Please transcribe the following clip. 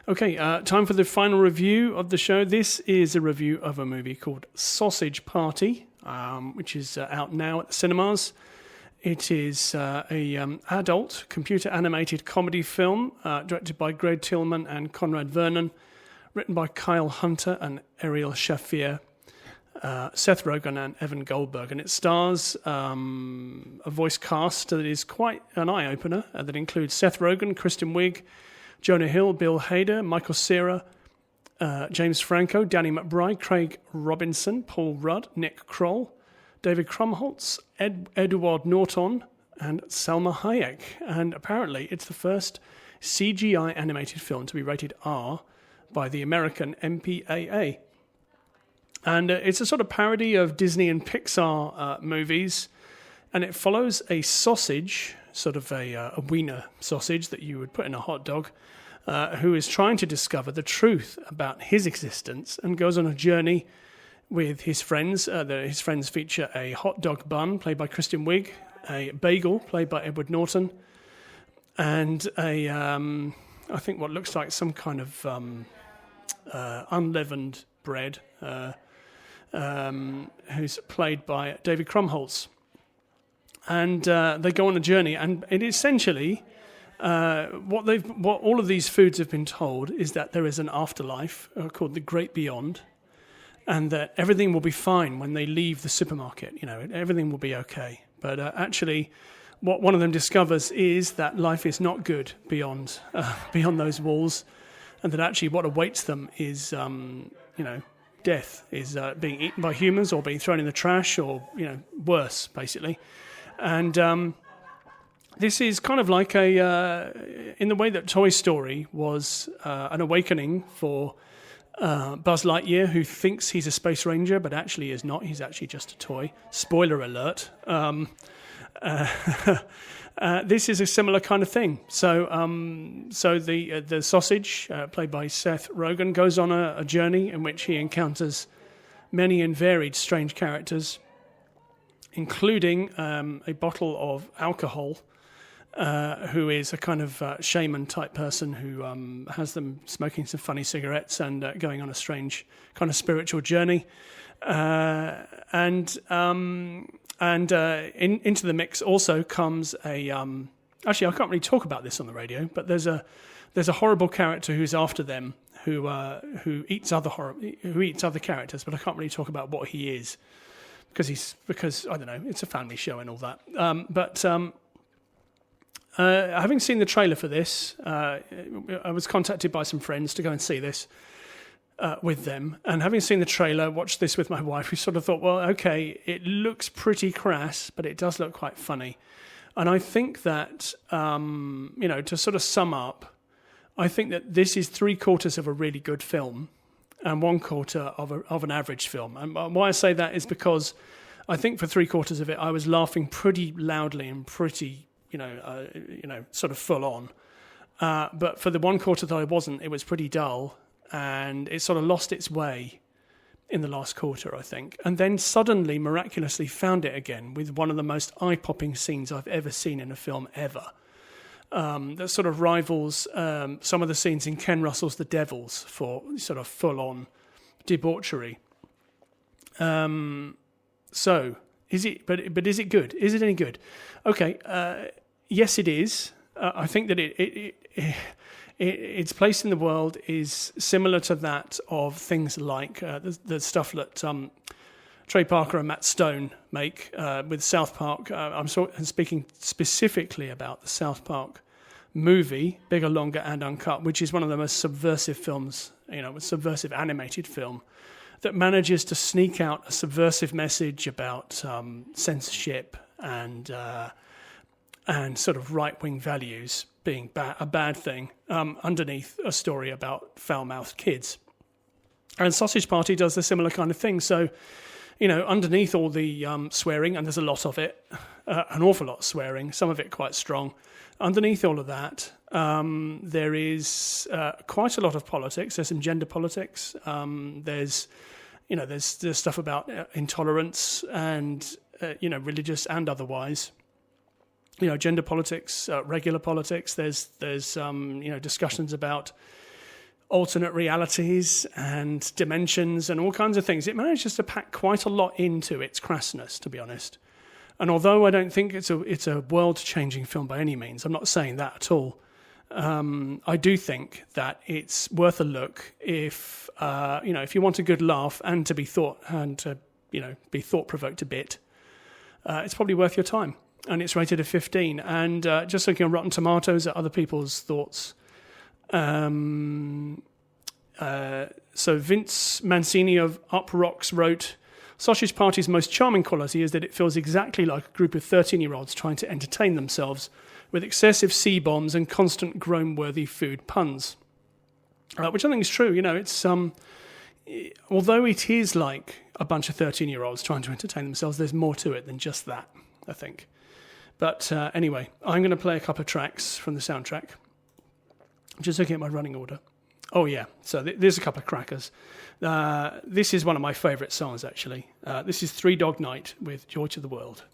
Okay, time for the final review of the show. This is a review of a movie called Sausage Party, which is out now at the cinemas. It is a adult computer-animated comedy film directed by Greg Tillman and Conrad Vernon, written by Kyle Hunter and Ariel Shafir, Seth Rogen and Evan Goldberg. And it stars a voice cast that is quite an eye-opener, that includes Seth Rogen, Kristen Wiig, Jonah Hill, Bill Hader, Michael Cera, James Franco, Danny McBride, Craig Robinson, Paul Rudd, Nick Kroll, David Krumholtz, Edward Norton, and Salma Hayek. And apparently it's the first CGI animated film to be rated R by the American MPAA. And it's a sort of parody of Disney and Pixar movies. And it follows a sausage, sort of a wiener sausage that you would put in a hot dog, who is trying to discover the truth about his existence and goes on a journey with his friends. His friends feature a hot dog bun, played by Kristen Wiig, a bagel, played by Edward Norton, and I think what looks like some kind of unleavened bread, who's played by David Krumholtz. And they go on a journey, and it essentially what all of these foods have been told is that there is an afterlife called the Great Beyond, and that everything will be fine when they leave the supermarket. You know, everything will be okay. But actually, what one of them discovers is that life is not good beyond those walls, and that actually what awaits them is death, is being eaten by humans or being thrown in the trash, or worse, basically. And this is kind of like in the way that Toy Story was an awakening for Buzz Lightyear, who thinks he's a space ranger, but actually is not. He's actually just a toy. Spoiler alert. This is a similar kind of thing. So the sausage, played by Seth Rogen, goes on a journey in which he encounters many and varied strange characters, including a bottle of alcohol, who is a kind of shaman-type person who has them smoking some funny cigarettes and going on a strange kind of spiritual journey. Into the mix also comes a... actually, I can't really talk about this on the radio, but there's a horrible character who's after them, who eats other characters, but I can't really talk about what he is. Because I don't know, it's a family show and all that. Having seen the trailer for this, I was contacted by some friends to go and see this with them. And having seen the trailer, watched this with my wife, we sort of thought, well, okay, it looks pretty crass, but it does look quite funny. And I think that, to sort of sum up, I think that this is 3/4 of a really good film and 1/4 of an average film. And why I say that is because I think for 3/4 of it, I was laughing pretty loudly and pretty, sort of full on. But for the 1/4 that I wasn't, it was pretty dull, and it sort of lost its way in the last quarter, I think. And then suddenly, miraculously, found it again with one of the most eye-popping scenes I've ever seen in a film ever. That sort of rivals some of the scenes in Ken Russell's The Devils for sort of full-on debauchery. So, is it? But is it good? Is it any good? Okay, yes, it is. I think that its place in the world is similar to that of things like the stuff that Trey Parker and Matt Stone make with South Park. I'm speaking specifically about the South Park movie, Bigger, Longer, and Uncut, which is one of the most subversive films, subversive animated film that manages to sneak out a subversive message about censorship and sort of right-wing values being a bad thing underneath a story about foul-mouthed kids. And Sausage Party does a similar kind of thing. So, underneath all the swearing, and there's a lot of it, an awful lot of swearing, some of it quite strong. Underneath all of that, there is quite a lot of politics. There's some gender politics. There's stuff about intolerance and, religious and otherwise. Gender politics, regular politics. There's discussions about alternate realities and dimensions and all kinds of things. It manages to pack quite a lot into its crassness, to be honest. And although I don't think it's a world-changing film by any means, I'm not saying that at all. I do think that it's worth a look if if you want a good laugh and to be be thought-provoked a bit. It's probably worth your time, and it's rated a 15. And just looking on Rotten Tomatoes at other people's thoughts. So Vince Mancini of Up Rocks wrote, Sausage Party's most charming quality is that it feels exactly like a group of 13-year-olds trying to entertain themselves with excessive C-bombs and constant groan-worthy food puns. Which I think is true. It's although it is like a bunch of 13-year-olds trying to entertain themselves, there's more to it than just that, I think. But anyway, I'm going to play a couple of tracks from the soundtrack. Just looking at my running order. Oh, yeah. So there's a couple of crackers. This is one of my favourite songs, actually. This is Three Dog Night with Joy to the World.